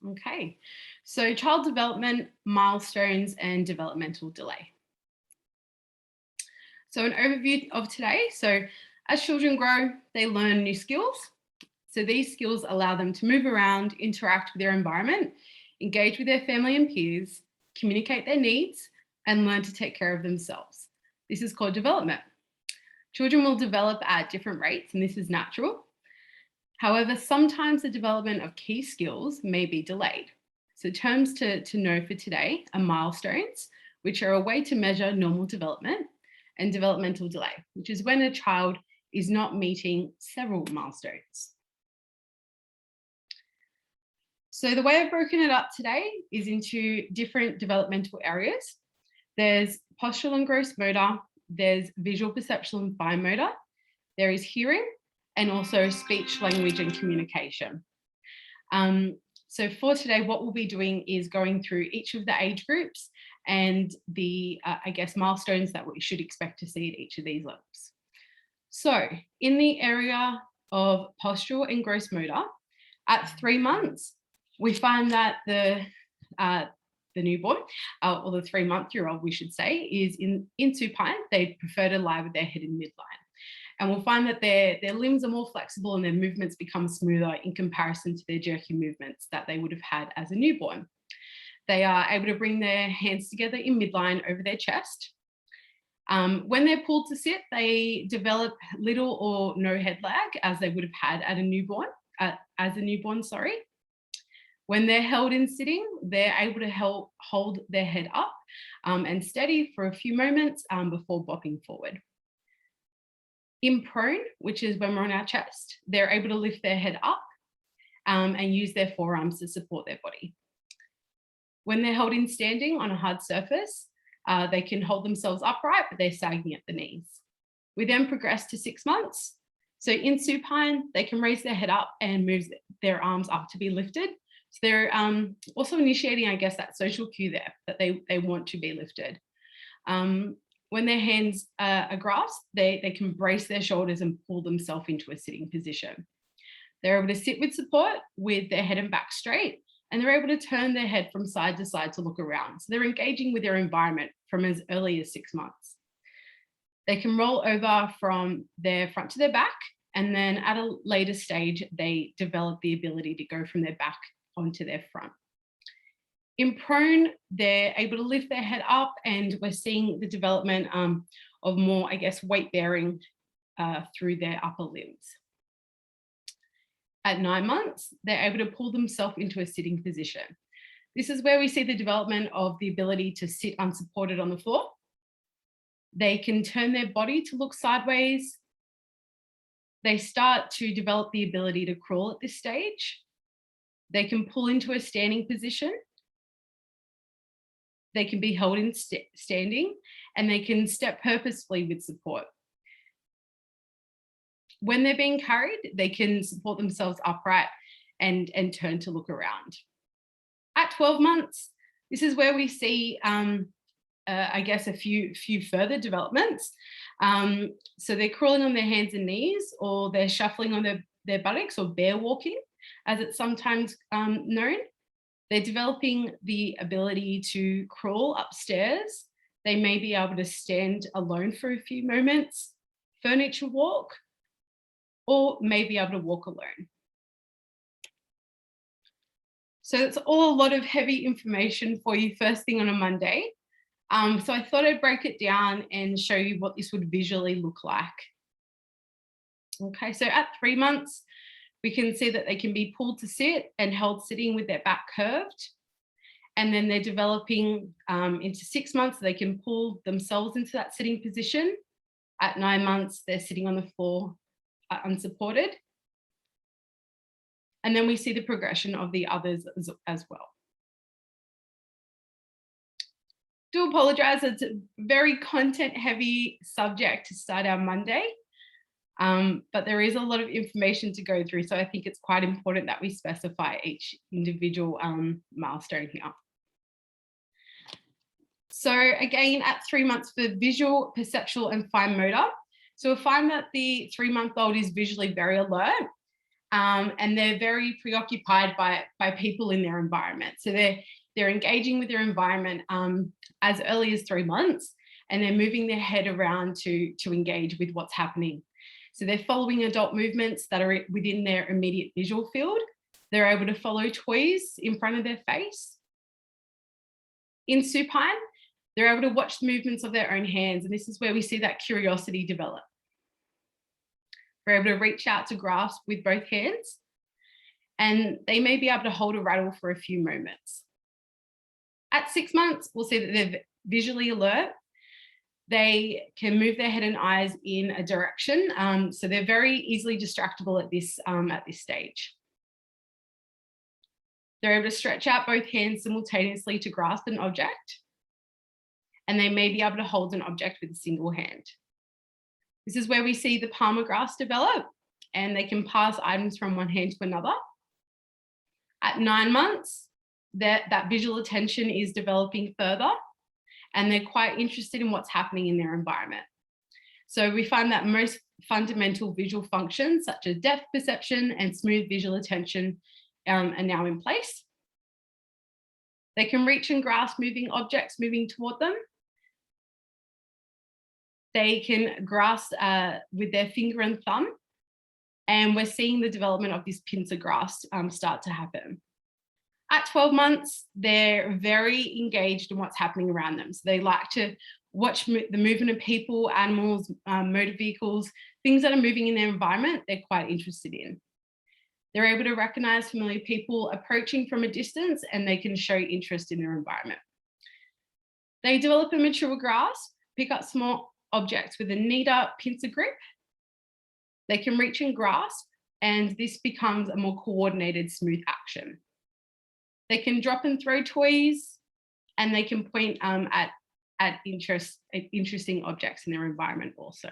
Okay, so child development, milestones and developmental delay. So an overview of today. So as children grow, they learn new skills. So these skills allow them to move around, interact with their environment, engage with their family and peers, communicate their needs, and learn to take care of themselves. This is called development. Children will develop at different rates, and this is natural. However, sometimes the development of key skills may be delayed. So terms to know for today are milestones, which are a way to measure normal development, and developmental delay, which is when a child is not meeting several milestones. So the way I've broken it up today is into different developmental areas. There's postural and gross motor, there's visual, perceptual and fine motor, there is hearing, and also speech, language and communication. So for today, what we'll be doing is going through each of the age groups and the, milestones that we should expect to see at each of these levels. So in the area of postural and gross motor, at 3 months, we find that the newborn, or the 3-month-year-old, we should say, is in supine. They prefer to lie with their head in midline. And we'll find that their limbs are more flexible and their movements become smoother in comparison to their jerky movements that they would have had as a newborn. They are able to bring their hands together in midline over their chest. When they're pulled to sit, they develop little or no head lag as they would have had at a newborn, When they're held in sitting, they're able to hold their head up and steady for a few moments before bopping forward. In prone, which is when we're on our chest, they're able to lift their head up and use their forearms to support their body. When they're held in standing on a hard surface, they can hold themselves upright, but they're sagging at the knees. We then progress to 6 months. So in supine, they can raise their head up and move their arms up to be lifted. So they're also initiating, that social cue there that they want to be lifted. When their hands are grasped, they can brace their shoulders and pull themselves into a sitting position. They're able to sit with support with their head and back straight, and they're able to turn their head from side to side to look around. So they're engaging with their environment from as early as 6 months. They can roll over from their front to their back, and then at a later stage, they develop the ability to go from their back onto their front. In prone, they're able to lift their head up, and we're seeing the development of more, weight bearing through their upper limbs. At 9 months, they're able to pull themselves into a sitting position. This is where we see the development of the ability to sit unsupported on the floor. They can turn their body to look sideways. They start to develop the ability to crawl at this stage. They can pull into a standing position. They can be held in standing, and they can step purposefully with support. When they're being carried, they can support themselves upright and turn to look around. At 12 months, this is where we see, a few further developments. So they're crawling on their hands and knees, or they're shuffling on their buttocks, or bear walking, as it's sometimes known. They're developing the ability to crawl upstairs. They may be able to stand alone for a few moments, furniture walk, or may be able to walk alone. So it's all a lot of heavy information for you first thing on a Monday. So I thought I'd break it down and show you what this would visually look like. Okay, so at 3 months, we can see that they can be pulled to sit and held sitting with their back curved. And then they're developing into 6 months, they can pull themselves into that sitting position. At 9 months, they're sitting on the floor unsupported. And then we see the progression of the others as well. Do apologise, it's a very content heavy subject to start our Monday. But there is a lot of information to go through, so I think it's quite important that we specify each individual milestone here. So again, at 3 months for visual, perceptual and fine motor. So we'll find that the 3-month-old is visually very alert. and they're very preoccupied by people in their environment. So they're engaging with their environment as early as 3 months, and they're moving their head around to engage with what's happening. So they're following adult movements that are within their immediate visual field. They're able to follow toys in front of their face. In supine, they're able to watch the movements of their own hands, and this is where we see that curiosity develop. They're able to reach out to grasp with both hands, and they may be able to hold a rattle for a few moments. At 6 months, we'll see that they're visually alert. They can move their head and eyes in a direction, so they're very easily distractible at this stage. They're able to stretch out both hands simultaneously to grasp an object, and they may be able to hold an object with a single hand. This is where we see the palmar grasp develop, and they can pass items from one hand to another. At 9 months, that visual attention is developing further, and they're quite interested in what's happening in their environment. So we find that most fundamental visual functions, such as depth perception and smooth visual attention, are now in place. They can reach and grasp moving objects moving toward them. They can grasp with their finger and thumb, and we're seeing the development of this pincer grasp start to happen. At 12 months, they're very engaged in what's happening around them. So they like to watch the movement of people, animals, motor vehicles, things that are moving in their environment, they're quite interested in. They're able to recognize familiar people approaching from a distance, and they can show interest in their environment. They develop a mature grasp, pick up small objects with a neater pincer grip. They can reach and grasp, and this becomes a more coordinated, smooth action. They can drop and throw toys, and they can point at interesting objects in their environment also.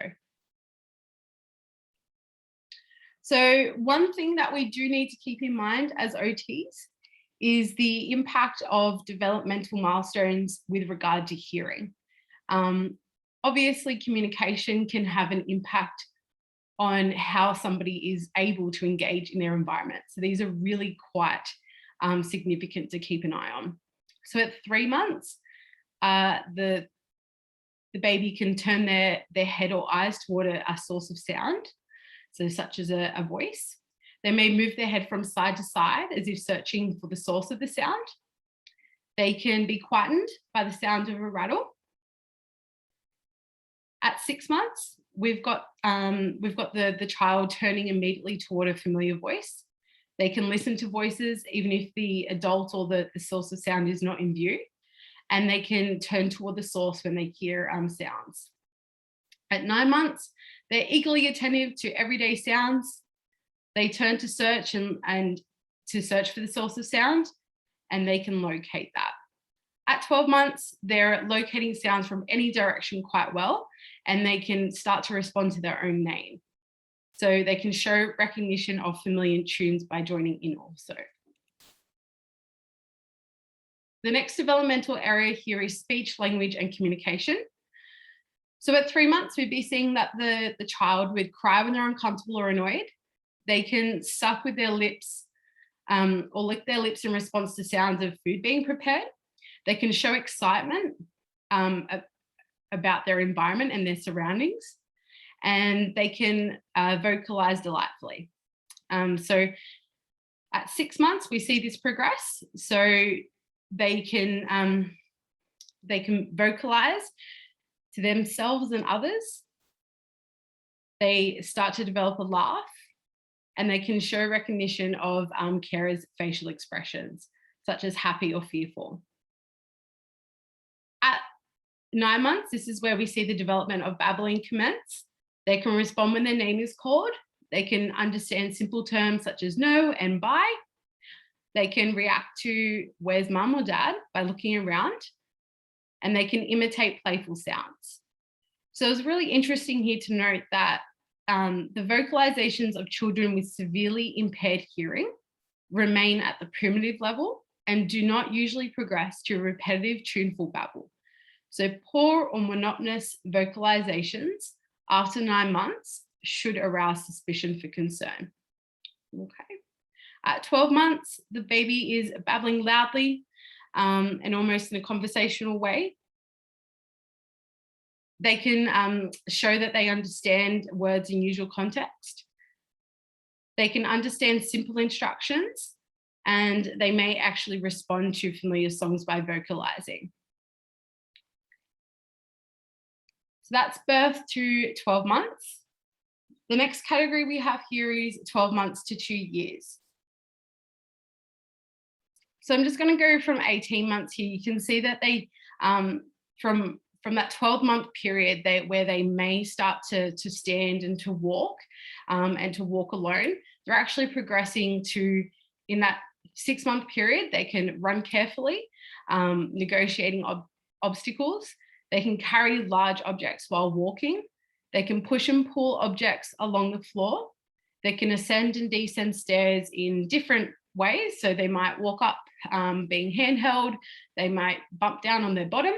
So one thing that we do need to keep in mind as OTs is the impact of developmental milestones with regard to hearing. Obviously, communication can have an impact on how somebody is able to engage in their environment. So these are really quite significant to keep an eye on. So at 3 months, the baby can turn their head or eyes toward a source of sound, so such as a voice. They may move their head from side to side as if searching for the source of the sound. They can be quietened by the sound of a rattle. At 6 months, we've got the child turning immediately toward a familiar voice. They can listen to voices even if the adult or the source of sound is not in view, and they can turn toward the source when they hear sounds. At 9 months, they're eagerly attentive to everyday sounds. They turn to search and to search for the source of sound, and they can locate that. At 12 months, they're locating sounds from any direction quite well, and they can start to respond to their own name. So they can show recognition of familiar tunes by joining in also. The next developmental area here is speech, language, and communication. So at 3 months, we'd be seeing that the child would cry when they're uncomfortable or annoyed. They can suck with their lips or lick their lips in response to sounds of food being prepared. They can show excitement about their environment and their surroundings, and they can vocalize delightfully. So at 6 months, we see this progress. So they can vocalize to themselves and others. They start to develop a laugh, and they can show recognition of carers' facial expressions, such as happy or fearful. At 9 months, this is where we see the development of babbling commence. They can respond when their name is called. They can understand simple terms such as no and bye. They can react to where's mum or dad by looking around, and they can imitate playful sounds. So it's really interesting here to note that the vocalizations of children with severely impaired hearing remain at the primitive level and do not usually progress to repetitive tuneful babble. So poor or monotonous vocalizations after 9 months should arouse suspicion for concern. Okay. At 12 months, the baby is babbling loudly and almost in a conversational way. They can show that they understand words in usual context. They can understand simple instructions, and they may actually respond to familiar songs by vocalizing. So that's birth to 12 months. The next category we have here is 12 months to 2 years. So I'm just going to go from 18 months here. You can see that they, from that 12-month period, where they may start to stand and to walk alone, they're actually progressing to, in that 6-month period, they can run carefully, negotiating obstacles. They can carry large objects while walking. They can push and pull objects along the floor. They can ascend and descend stairs in different ways. So they might walk up being handheld. They might bump down on their bottom.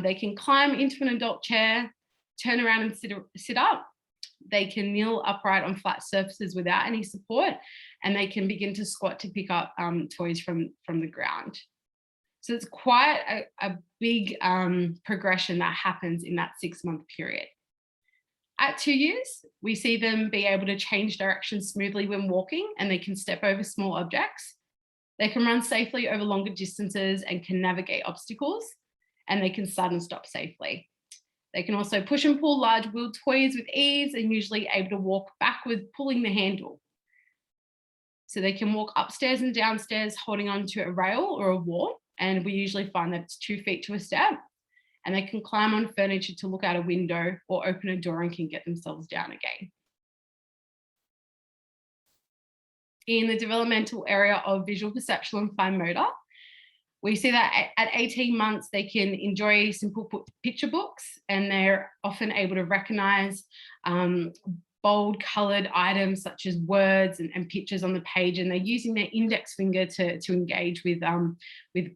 They can climb into an adult chair, turn around and sit up. They can kneel upright on flat surfaces without any support, and they can begin to squat to pick up toys from the ground. So it's quite a big progression that happens in that 6-month period. At 2 years, we see them be able to change direction smoothly when walking, and they can step over small objects. They can run safely over longer distances and can navigate obstacles, and they can start and stop safely. They can also push and pull large wheeled toys with ease and usually able to walk backwards, pulling the handle. So they can walk upstairs and downstairs holding onto a rail or a wall, and we usually find that it's 2 feet to a step. And they can climb on furniture to look out a window or open a door and can get themselves down again. In the developmental area of visual, perceptual and fine motor, we see that at 18 months, they can enjoy simple picture books, and they're often able to recognize bold coloured items such as words and pictures on the page, and they're using their index finger to engage with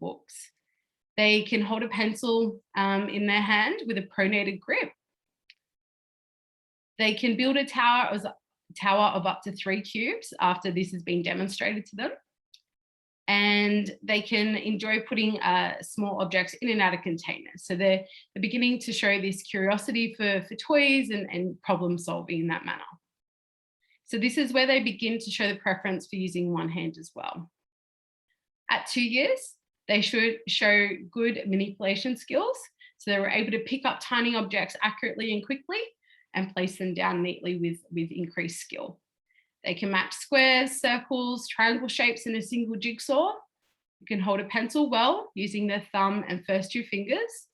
books. They can hold a pencil in their hand with a pronated grip. They can build a tower of up to 3 cubes after this has been demonstrated to them. And they can enjoy putting small objects in and out of containers. So they're beginning to show this curiosity for toys and problem solving in that manner. So this is where they begin to show the preference for using one hand as well. At 2 years, they should show good manipulation skills. So they were able to pick up tiny objects accurately and quickly and place them down neatly with increased skill. They can match squares, circles, triangle shapes in a single jigsaw. You can hold a pencil well using their thumb and first 2 fingers,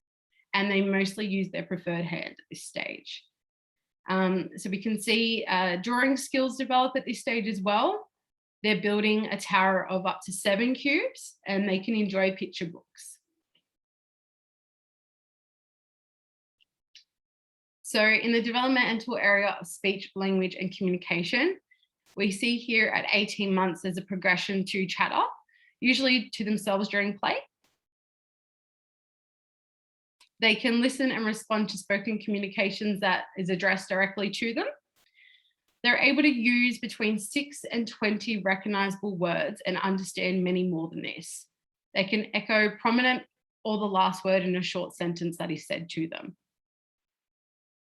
and they mostly use their preferred hand at this stage. So we can see drawing skills develop at this stage as well. They're building a tower of up to 7 cubes, and they can enjoy picture books. So in the developmental area of speech, language, and communication, we see here at 18 months, there's a progression to chatter, usually to themselves during play. They can listen and respond to spoken communications that is addressed directly to them. They're able to use between 6 and 20 recognizable words and understand many more than this. They can echo prominent or the last word in a short sentence that is said to them.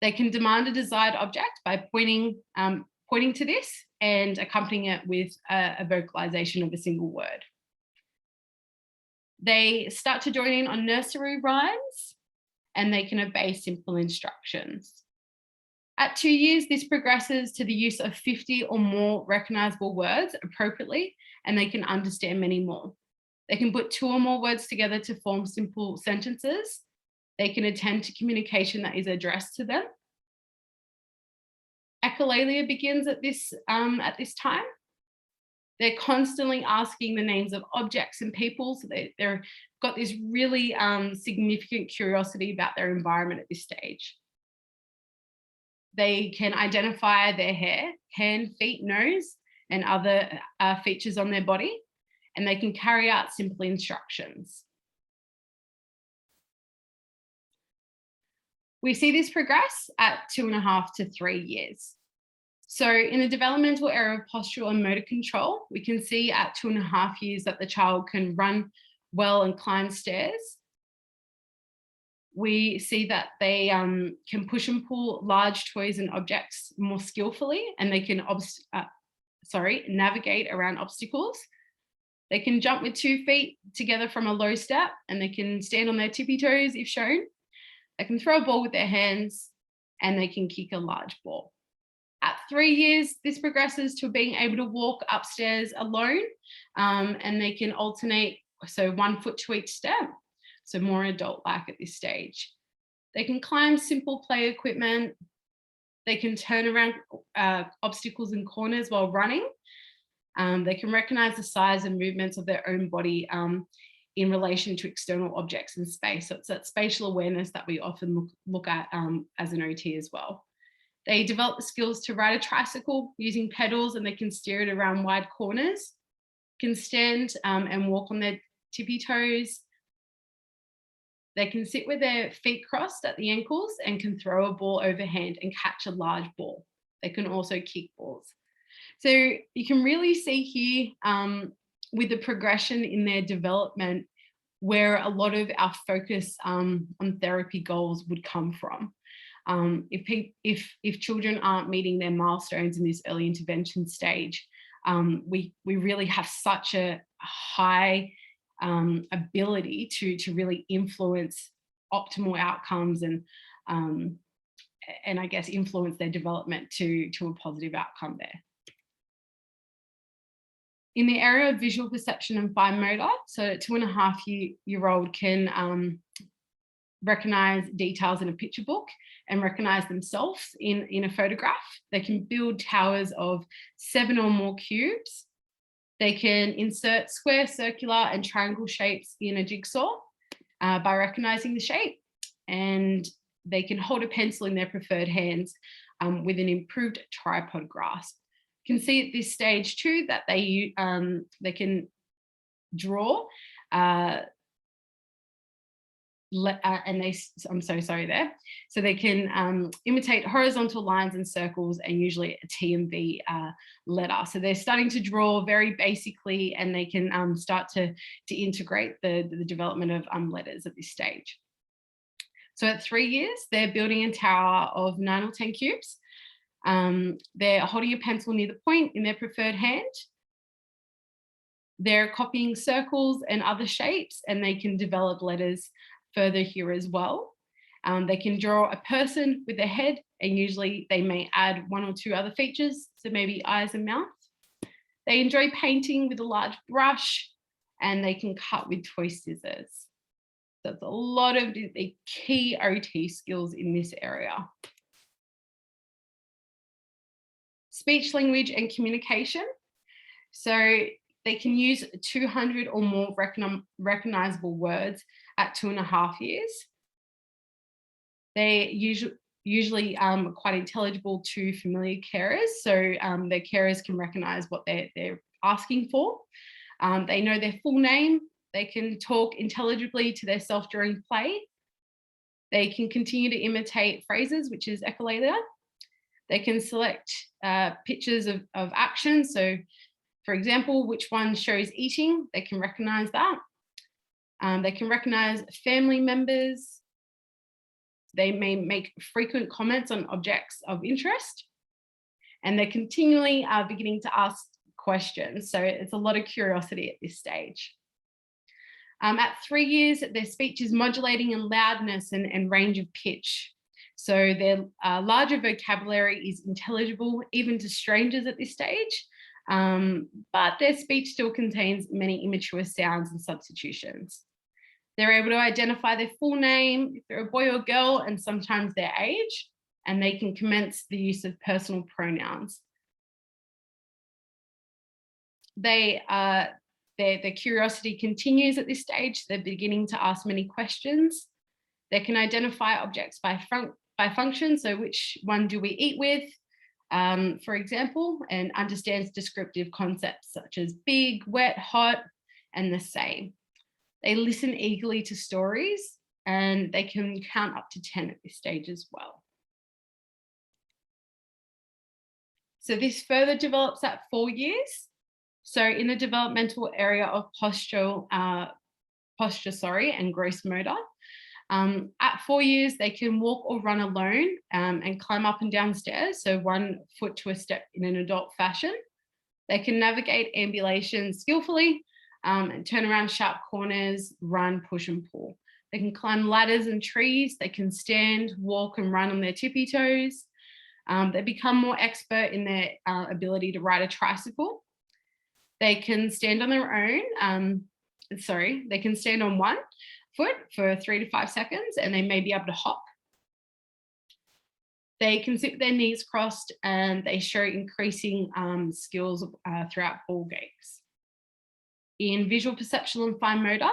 They can demand a desired object by pointing to this and accompanying it with a vocalization of a single word. They start to join in on nursery rhymes, and they can obey simple instructions. At 2 years, this progresses to the use of 50 or more recognizable words appropriately, and they can understand many more. They can put 2 or more words together to form simple sentences. They can attend to communication that is addressed to them. Echolalia begins at this time. They're constantly asking the names of objects and people, so they've got this really significant curiosity about their environment at this stage. They can identify their hair, hand, feet, nose, and other features on their body, and they can carry out simple instructions. We see this progress at 2.5 to 3 years. So in the developmental area of postural and motor control, we can see at 2.5 years that the child can run well and climb stairs. We see that they can push and pull large toys and objects more skillfully, and they can navigate around obstacles. They can jump with 2 feet together from a low step, and they can stand on their tippy toes if shown. They can throw a ball with their hands, and they can kick a large ball. At 3 years, this progresses to being able to walk upstairs alone, and they can alternate, so 1 foot to each step, so more adult-like at this stage. They can climb simple play equipment. They can turn around obstacles and corners while running. They can recognize the size and movements of their own body in relation to external objects in space. So it's that spatial awareness that we often look at as an OT as well. They develop the skills to ride a tricycle using pedals, and they can steer it around wide corners, can stand and walk on their tippy toes. They can sit with their feet crossed at the ankles and can throw a ball overhand and catch a large ball. They can also kick balls. So you can really see here with the progression in their development where a lot of our focus on therapy goals would come from. If children aren't meeting their milestones in this early intervention stage, we really have such a high ability to really influence optimal outcomes and I guess influence their development to a positive outcome there. In the area of visual perception and fine motor, so a 2.5-year-old can recognize details in a picture book and recognize themselves in a photograph. They can build towers of 7 or more cubes. They can insert square, circular, and triangle shapes in a jigsaw by recognizing the shape. And they can hold a pencil in their preferred hands with an improved tripod grasp. You can see at this stage too that they can draw I'm so sorry there. So they can imitate horizontal lines and circles and usually a T and V letter. So they're starting to draw very basically, and they can start to integrate the development of letters at this stage. So at 3 years, they're building a tower of 9 or 10 cubes. They're holding a pencil near the point in their preferred hand. They're copying circles and other shapes, and they can develop letters further here as well. They can draw a person with a head, and usually they may add 1 or 2 other features, so maybe eyes and mouth. They enjoy painting with a large brush, and they can cut with toy scissors. So it's a lot of the key OT skills in this area. Speech, language, and communication. So they can use 200 or more recognizable words at 2.5 years. They usually quite intelligible to familiar carers, so their carers can recognize what they're asking for. They know their full name. They can talk intelligibly to their self during play. They can continue to imitate phrases, which is echolalia. They can select pictures of action. So, for example, which one shows eating, they can recognize that. They can recognize family members. They may make frequent comments on objects of interest. And they're continually beginning to ask questions. So it's a lot of curiosity at this stage. At 3 years, their speech is modulating in loudness and range of pitch. So their larger vocabulary is intelligible even to strangers at this stage, but their speech still contains many immature sounds and substitutions. They're able to identify their full name, if they're a boy or girl, and sometimes their age, and they can commence the use of personal pronouns. Their curiosity continues at this stage. They're beginning to ask many questions. They can identify objects by function, so which one do we eat with, for example, and understands descriptive concepts such as big, wet, hot, and the same. They listen eagerly to stories, and they can count up to 10 at this stage as well. So this further develops at 4 years. So in the developmental area of posture, and gross motor, at 4 years, they can walk or run alone and climb up and down stairs, so 1 foot to a step in an adult fashion. They can navigate ambulation skillfully and turn around sharp corners, run, push, and pull. They can climb ladders and trees. They can stand, walk, and run on their tippy toes. They become more expert in their ability to ride a tricycle. They can stand on their own. They can stand on 1 foot for 3 to 5 seconds, and they may be able to hop. They can sit with their knees crossed, and they show increasing skills throughout ball games. In visual, perceptual, and fine motor,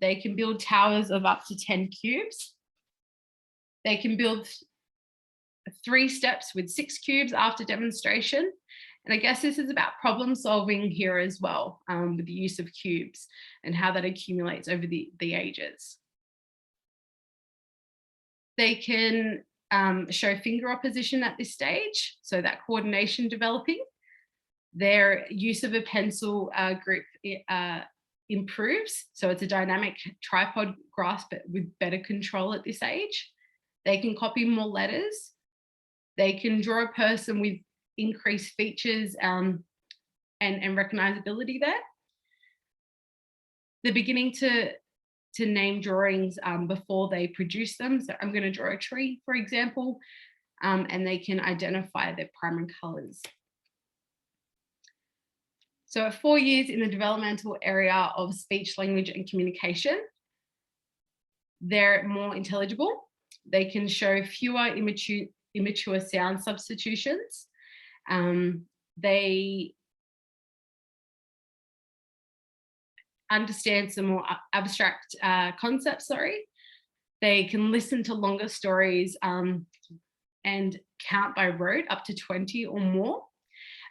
they can build towers of up to 10 cubes. They can build 3 steps with 6 cubes after demonstration. And I guess this is about problem solving here as well, with the use of cubes and how that accumulates over the ages. They can show finger opposition at this stage, so that coordination developing. Their use of a pencil grip improves, so it's a dynamic tripod grasp but with better control at this age. They can copy more letters. They can draw a person with increased features and recognizability there. They're beginning to name drawings before they produce them. So I'm going to draw a tree, for example, and they can identify their primary colors. So at 4 years in the developmental area of speech, language, and communication, they're more intelligible. They can show fewer immature sound substitutions. They understand some more abstract concepts, They can listen to longer stories and count by rote up to 20 or more.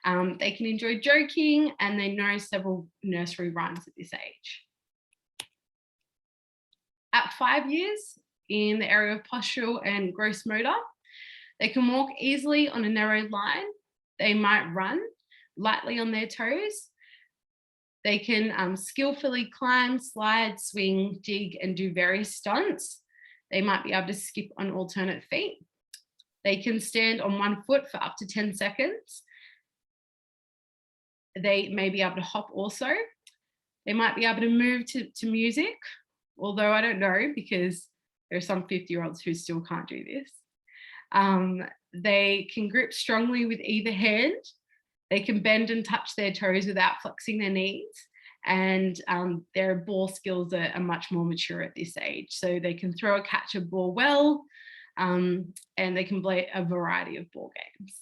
They can enjoy joking, and they know several nursery rhymes at this age. At 5 years, in the area of postural and gross motor, they can walk easily on a narrow line. They might run lightly on their toes. They can skillfully climb, slide, swing, dig, and do various stunts. They might be able to skip on alternate feet. They can stand on 1 foot for up to 10 seconds. They may be able to hop also. They might be able to move to music, although I don't know, because there are some 50-year-olds who still can't do this. They can grip strongly with either hand. They can bend and touch their toes without flexing their knees. And their ball skills are much more mature at this age. So they can throw or catch a ball well, and they can play a variety of ball games.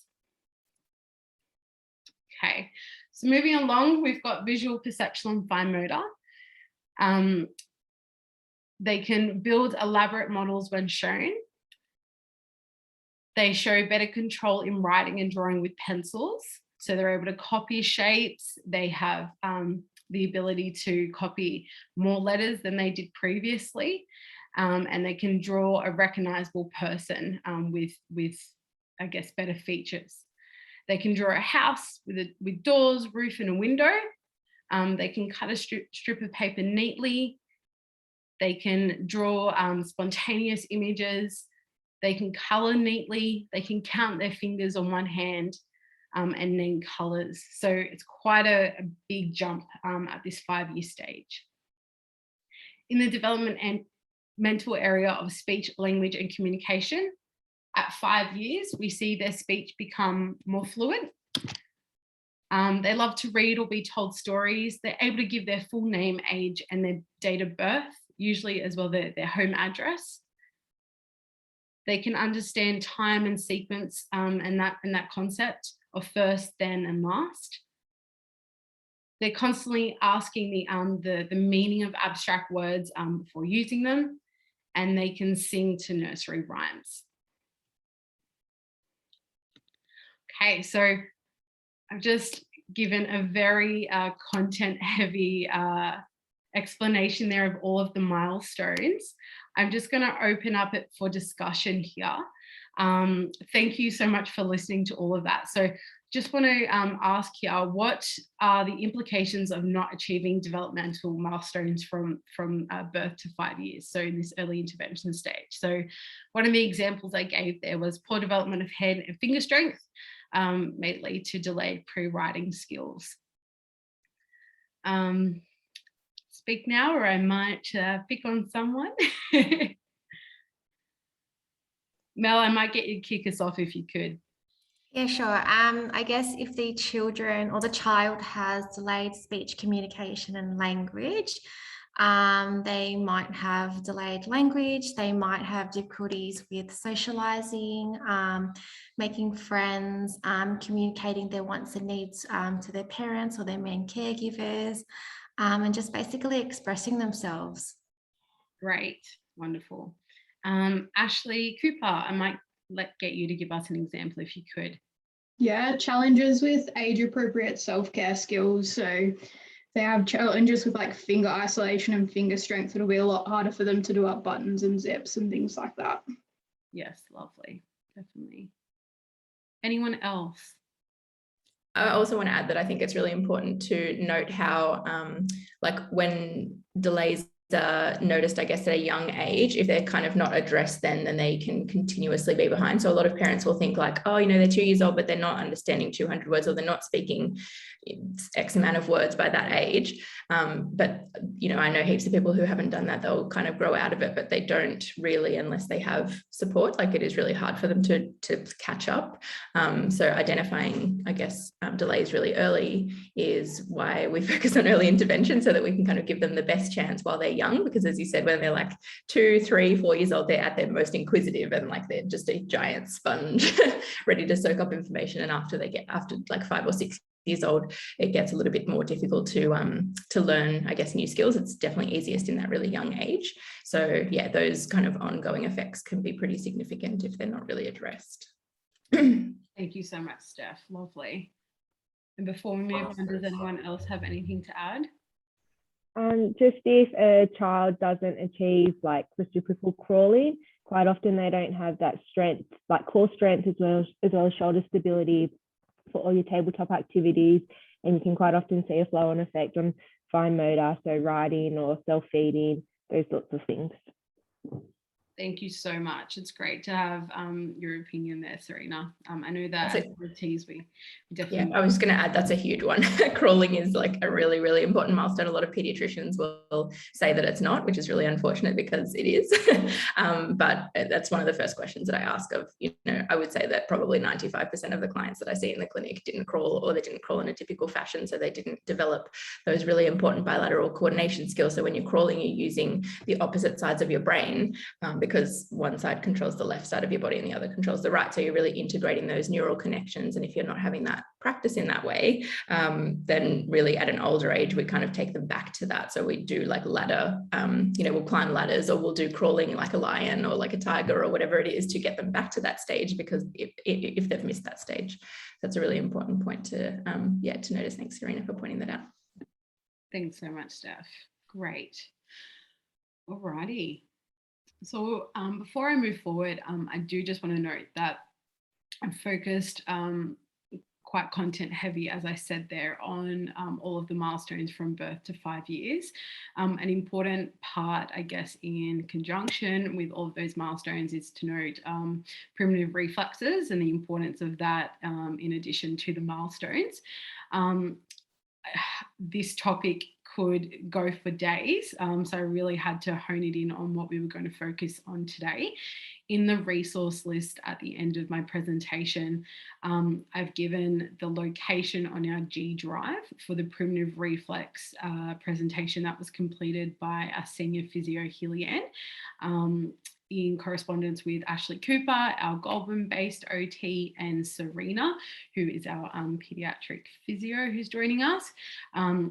Okay, so moving along, we've got visual, perceptual, and fine motor. They can build elaborate models when shown. They show better control in writing and drawing with pencils. So they're able to copy shapes. They have the ability to copy more letters than they did previously. And they can draw a recognizable person with, I guess, better features. They can draw a house with doors, roof, and a window. They can cut a strip of paper neatly. They can draw spontaneous images. They can color neatly. They can count their fingers on one hand and name colors. So it's quite a big jump at this 5-year stage. In the development and mental area of speech, language, and communication, at 5 years, we see their speech become more fluent. They love to read or be told stories. They're able to give their full name, age, and their date of birth, usually as well their home address. They can understand time and sequence and that concept of first, then, and last. They're constantly asking the meaning of abstract words before using them, and they can sing to nursery rhymes. Okay, so I've just given a very content-heavy explanation there of all of the milestones. I'm just going to open up it for discussion here. Thank you so much for listening to all of that. So just want to ask here, what are the implications of not achieving developmental milestones from birth to 5 years, so in this early intervention stage? So one of the examples I gave there was poor development of head and finger strength may lead to delayed pre-writing skills. Speak now, or I might pick on someone. Mel, I might get you to kick us off if you could. Yeah, sure. I guess if the children or the child has delayed speech communication and language, they might have delayed language, they might have difficulties with socializing, making friends, communicating their wants and needs to their parents or their main caregivers, and just basically expressing themselves. Great, wonderful. Ashley Cooper, I might get you to give us an example if you could. Yeah, challenges with age-appropriate self-care skills. So they have challenges with like finger isolation and finger strength. It'll be a lot harder for them to do up buttons and zips and things like that. Yes, lovely, definitely. Anyone else? I also want to add that I think it's really important to note how, like when delays are noticed, I guess, at a young age, if they're kind of not addressed then they can continuously be behind. So a lot of parents will think like, oh, you know, they're 2 years old, but they're not understanding 200 words, or they're not speaking X amount of words by that age. But, you know, I know heaps of people who haven't done that. They'll kind of grow out of it, but they don't really unless they have support. Like it is really hard for them to catch up. So identifying, I guess, delays really early is why we focus on early intervention, so that we can kind of give them the best chance while they're young. Because as you said, when they're like 2, 3, 4 years old, they're at their most inquisitive and like they're just a giant sponge ready to soak up information. And after like 5 or 6 years old, it gets a little bit more difficult to learn, I guess, new skills. It's definitely easiest in that really young age. So yeah, those kind of ongoing effects can be pretty significant if they're not really addressed. Thank you so much, Steph. Lovely. And before we move on, does anyone else have anything to add? Just if a child doesn't achieve like reciprocal crawling, quite often they don't have that strength, like core strength as well as shoulder stability for all your tabletop activities. And you can quite often see a flow-on effect on fine motor, so riding or self-feeding, those sorts of things. Thank you so much. It's great to have your opinion there, Serena. I know that as expertise, we definitely. Yeah, I was going to add that's a huge one. Crawling is like a really, really important milestone. A lot of pediatricians will say that it's not, which is really unfortunate because it is. But that's one of the first questions that I ask of, you know, I would say that probably 95% of the clients that I see in the clinic didn't crawl, or they didn't crawl in a typical fashion. So they didn't develop those really important bilateral coordination skills. So when you're crawling, you're using the opposite sides of your brain, because one side controls the left side of your body and the other controls the right. So you're really integrating those neural connections. And if you're not having that practice in that way, then really at an older age, we kind of take them back to that. So we do like ladder, you know, we'll climb ladders, or we'll do crawling like a lion or like a tiger or whatever it is to get them back to that stage, because if they've missed that stage, that's a really important point to notice. Thanks, Serena, for pointing that out. Thanks so much, Steph. Great. Alrighty. So before I move forward, I do just want to note that I'm focused quite content heavy, as I said there, on all of the milestones from birth to 5 years. An important part, I guess, in conjunction with all of those milestones is to note primitive reflexes and the importance of that in addition to the milestones. This topic could go for days, so I really had to hone it in on what we were going to focus on today. In the resource list at the end of my presentation, I've given the location on our G Drive for the primitive reflex presentation that was completed by our senior physio, Hillian, in correspondence with Ashley Cooper, our Goulburn-based OT, and Serena, who is our paediatric physio who's joining us. A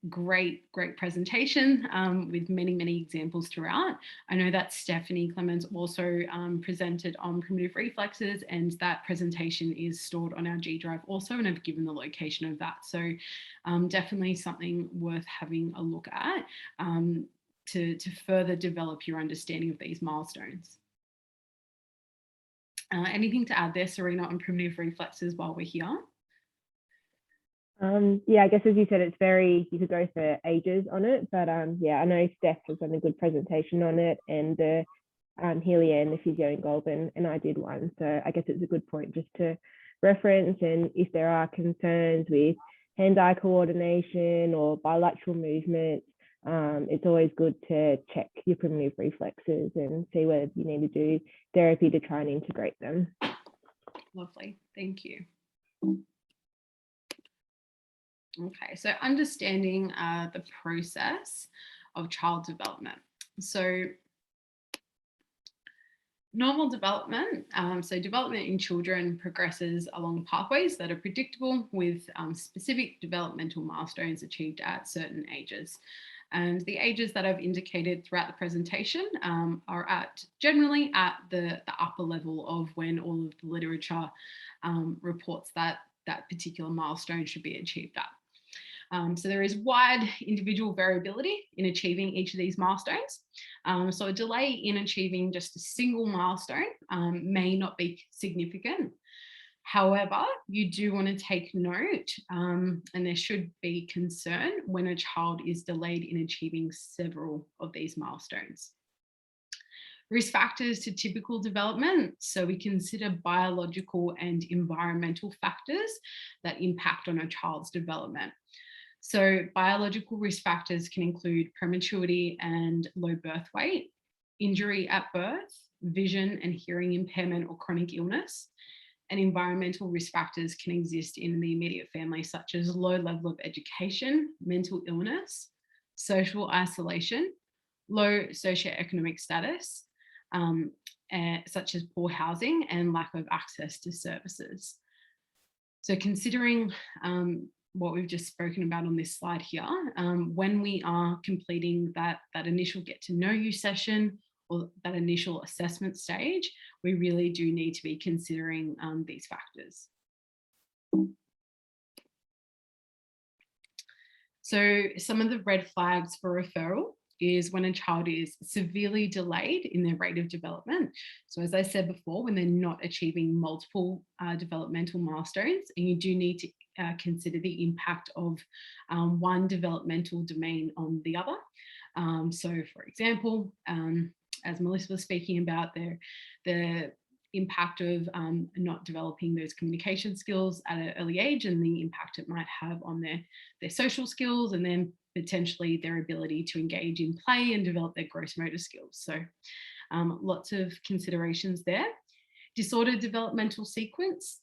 great presentation with many examples throughout. I know that Stephanie Clemens also presented on primitive reflexes, and that presentation is stored on our G Drive also, and I've given the location of that. So definitely something worth having a look at. To further develop your understanding of these milestones. Anything to add there, Serena, on primitive reflexes while we're here? Yeah, I guess as you said, it's very, you could go for ages on it, but yeah, I know Steph has done a good presentation on it, and Healy-Ann, the physio in Goulburn, and I did one. So I guess it's a good point just to reference, and if there are concerns with hand-eye coordination or bilateral movements, it's always good to check your primitive reflexes and see whether you need to do therapy to try and integrate them. Lovely, thank you. Okay, so understanding the process of child development. So normal development, so development in children progresses along pathways that are predictable with specific developmental milestones achieved at certain ages. And the ages that I've indicated throughout the presentation are generally at the upper level of when all of the literature reports that that particular milestone should be achieved at. So there is wide individual variability in achieving each of these milestones. So a delay in achieving just a single milestone may not be significant. However, you do want to take note, and there should be concern when a child is delayed in achieving several of these milestones. Risk factors to typical development. So we consider biological and environmental factors that impact on a child's development. So biological risk factors can include prematurity and low birth weight, injury at birth, vision and hearing impairment or chronic illness. And environmental risk factors can exist in the immediate family, such as low level of education, mental illness, social isolation, low socioeconomic status, such as poor housing and lack of access to services. So considering what we've just spoken about on this slide here, when we are completing that initial get to know you session or that initial assessment stage, we really do need to be considering these factors. So some of the red flags for referral is when a child is severely delayed in their rate of development. So as I said before, when they're not achieving multiple developmental milestones, and you do need to consider the impact of one developmental domain on the other. So for example, as Melissa was speaking about, the impact of not developing those communication skills at an early age and the impact it might have on their social skills, and then potentially their ability to engage in play and develop their gross motor skills. So lots of considerations there. Disordered developmental sequence.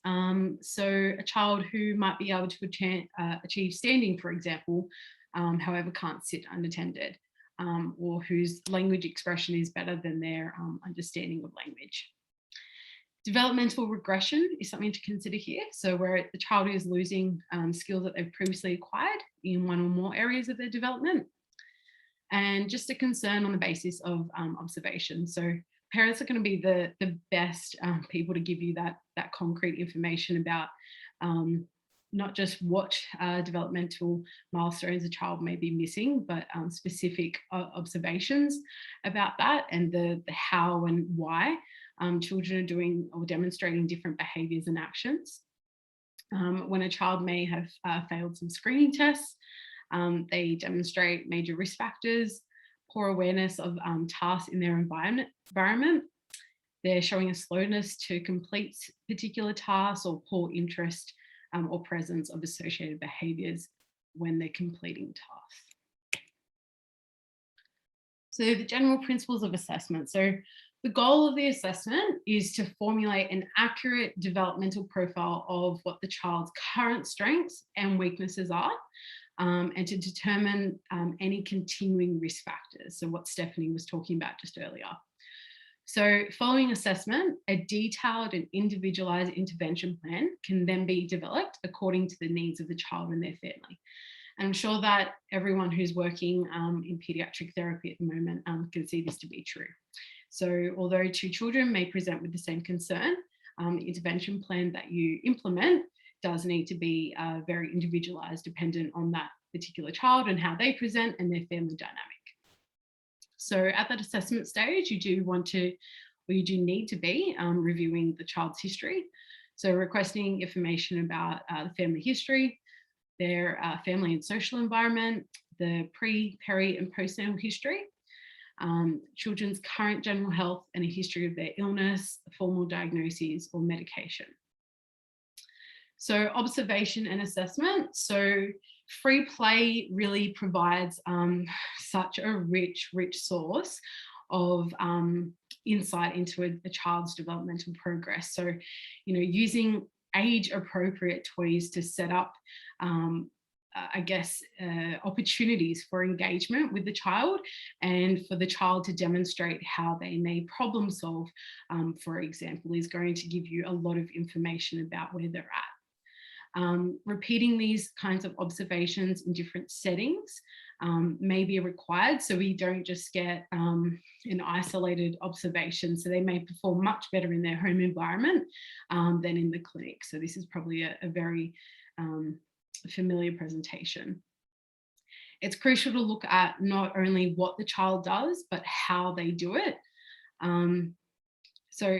So a child who might be able to achieve standing, for example, however can't sit unattended, or whose language expression is better than their understanding of language. Developmental regression is something to consider here. So where the child is losing skills that they've previously acquired in one or more areas of their development. And just a concern on the basis of observation. So parents are going to be the best people to give you that concrete information about not just what developmental milestones a child may be missing, but specific observations about that and the how and why children are doing or demonstrating different behaviours and actions. When a child may have failed some screening tests, they demonstrate major risk factors, poor awareness of tasks in their environment. They're showing a slowness to complete particular tasks or poor interest or presence of associated behaviours when they're completing tasks. So the general principles of assessment. So the goal of the assessment is to formulate an accurate developmental profile of what the child's current strengths and weaknesses are, and to determine any continuing risk factors. So what Stephanie was talking about just earlier. So following assessment, a detailed and individualized intervention plan can then be developed according to the needs of the child and their family. And I'm sure that everyone who's working in paediatric therapy at the moment can see this to be true. So although two children may present with the same concern, the intervention plan that you implement does need to be very individualized, dependent on that particular child and how they present and their family dynamic. So at that assessment stage, you do need to be reviewing the child's history. So requesting information about the family history, their family and social environment, the pre, peri and postnatal history, children's current general health and a history of their illness, formal diagnoses or medication. So observation and assessment. So free play really provides such a rich source of insight into a child's developmental progress. So, you know, using age appropriate toys to set up, I guess, opportunities for engagement with the child and for the child to demonstrate how they may problem solve, for example, is going to give you a lot of information about where they're at. Repeating these kinds of observations in different settings may be required, so we don't just get an isolated observation. So they may perform much better in their home environment than in the clinic. So this is probably a very familiar presentation. It's crucial to look at not only what the child does, but how they do it. So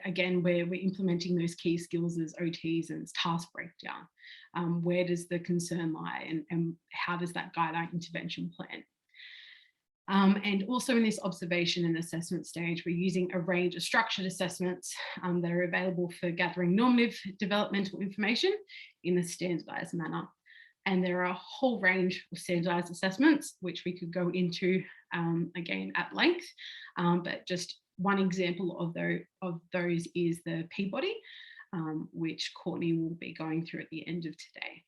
again, where we're implementing those key skills as OTs and task breakdown. Where does the concern lie, and how does that guide our intervention plan? And also in this observation and assessment stage, we're using a range of structured assessments that are available for gathering normative developmental information in a standardized manner. And there are a whole range of standardized assessments, which we could go into again at length, but just one example of those is the Peabody, which Courtney will be going through at the end of today.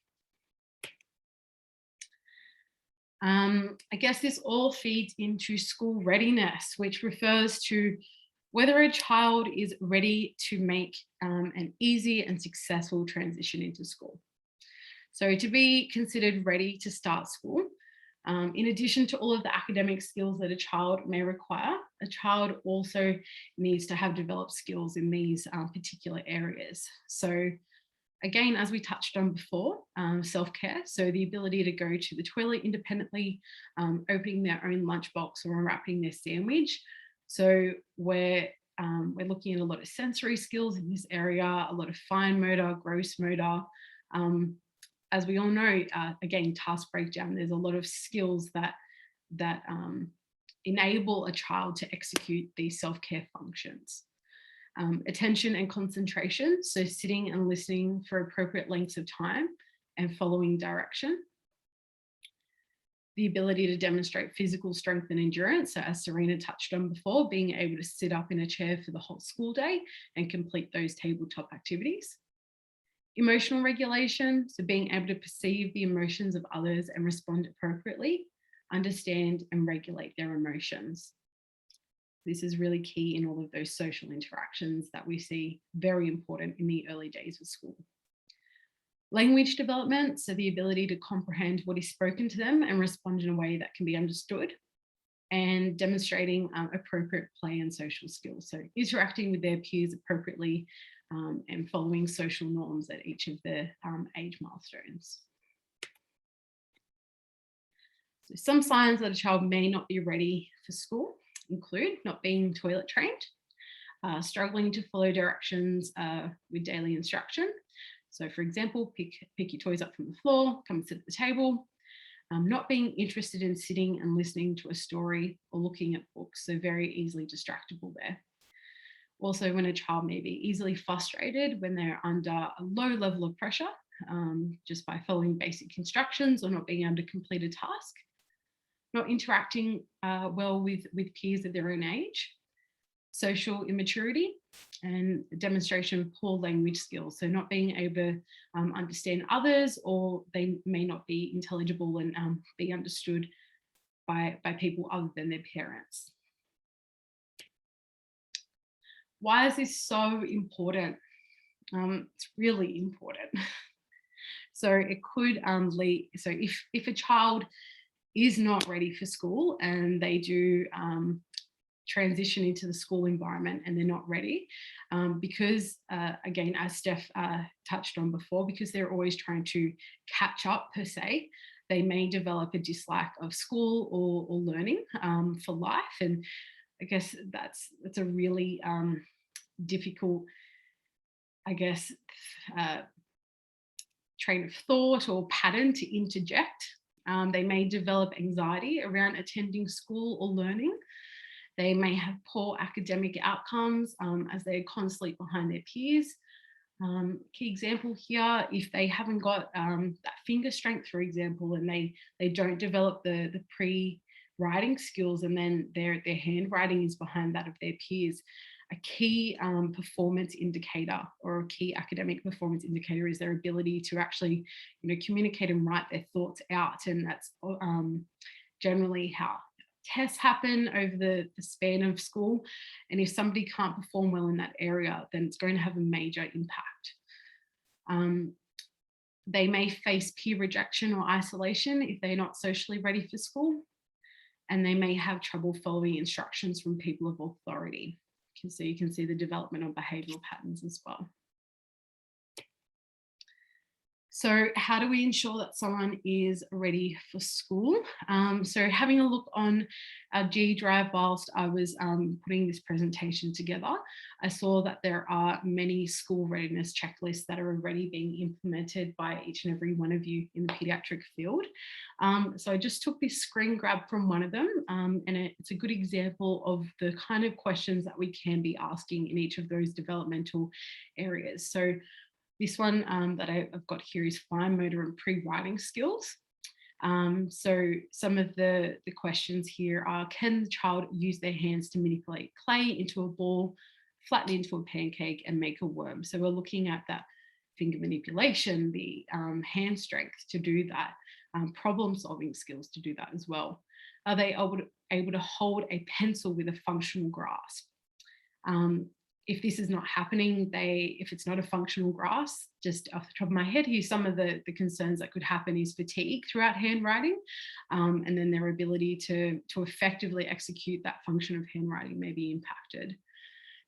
I guess this all feeds into school readiness, which refers to whether a child is ready to make an easy and successful transition into school. So to be considered ready to start school, in addition to all of the academic skills that a child may require, a child also needs to have developed skills in these particular areas. So again, as we touched on before, self-care, so the ability to go to the toilet independently, opening their own lunchbox or unwrapping their sandwich. So we're looking at a lot of sensory skills in this area, a lot of fine motor, gross motor. As we all know, again, task breakdown, there's a lot of skills that enable a child to execute these self-care functions. Attention and concentration, so sitting and listening for appropriate lengths of time and following direction. The ability to demonstrate physical strength and endurance, so as Serena touched on before, being able to sit up in a chair for the whole school day and complete those tabletop activities. Emotional regulation, so being able to perceive the emotions of others and respond appropriately, understand and regulate their emotions. This is really key in all of those social interactions that we see very important in the early days of school. Language development, so the ability to comprehend what is spoken to them and respond in a way that can be understood. And demonstrating appropriate play and social skills, so interacting with their peers appropriately and following social norms at each of the age milestones. So some signs that a child may not be ready for school include not being toilet trained, struggling to follow directions with daily instruction. So for example, pick your toys up from the floor, come and sit at the table. Not being interested in sitting and listening to a story or looking at books, so very easily distractible there. Also, when a child may be easily frustrated when they're under a low level of pressure, just by following basic instructions or not being able to complete a task. Not interacting well with peers of their own age. Social immaturity and demonstration of poor language skills, so not being able to understand others, or they may not be intelligible and be understood by people other than their parents. Why is this so important? It's really important. So it could lead, so if a child is not ready for school and they do transition into the school environment and they're not ready, because again, as Steph touched on before, because they're always trying to catch up per se, they may develop a dislike of school or learning for life. And I guess that's a really difficult, I guess, train of thought or pattern to interject. They may develop anxiety around attending school or learning. They may have poor academic outcomes as they're constantly behind their peers. Key example here, if they haven't got that finger strength, for example, and they don't develop the pre-writing skills, and then their handwriting is behind that of their peers. A key performance indicator or a key academic performance indicator is their ability to actually, communicate and write their thoughts out. And that's generally how tests happen over the span of school. And if somebody can't perform well in that area, then it's going to have a major impact. They may face peer rejection or isolation if they're not socially ready for school. And they may have trouble following instructions from people of authority. So you can see the development of behavioural patterns as well. So how do we ensure that someone is ready for school? So having a look on our G Drive whilst I was putting this presentation together, I saw that there are many school readiness checklists that are already being implemented by each and every one of you in the paediatric field. So I just took this screen grab from one of them, and it's a good example of the kind of questions that we can be asking in each of those developmental areas. So this one that I've got here is fine motor and pre-writing skills. So some of the questions here are, can the child use their hands to manipulate clay into a ball, flatten into a pancake and make a worm? So we're looking at that finger manipulation, the hand strength to do that, problem solving skills to do that as well. Are they able to hold a pencil with a functional grasp? If this is not happening, if it's not a functional grasp, just off the top of my head here, some of the concerns that could happen is fatigue throughout handwriting, and then their ability to effectively execute that function of handwriting may be impacted.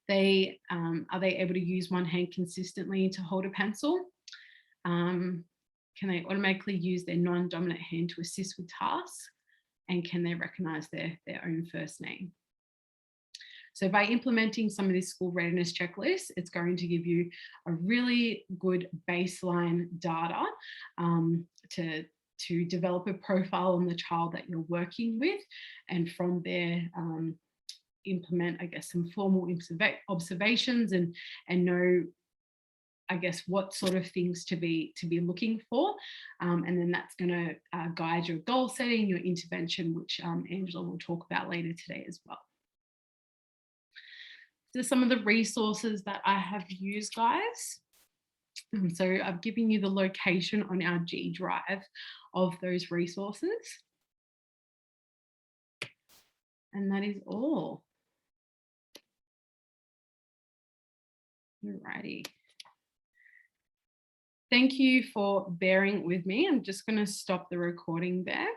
Are they able to use one hand consistently to hold a pencil? Can they automatically use their non-dominant hand to assist with tasks? And can they recognise their own first name? So by implementing some of this school readiness checklist, it's going to give you a really good baseline data to develop a profile on the child that you're working with, and from there implement, I guess, some formal observations and know, I guess, what sort of things to be looking for, and then that's going to guide your goal setting, your intervention, which Angela will talk about later today as well. So some of the resources that I have used, guys. So I've given you the location on our G Drive of those resources. And that is all. Alrighty. Thank you for bearing with me. I'm just going to stop the recording there.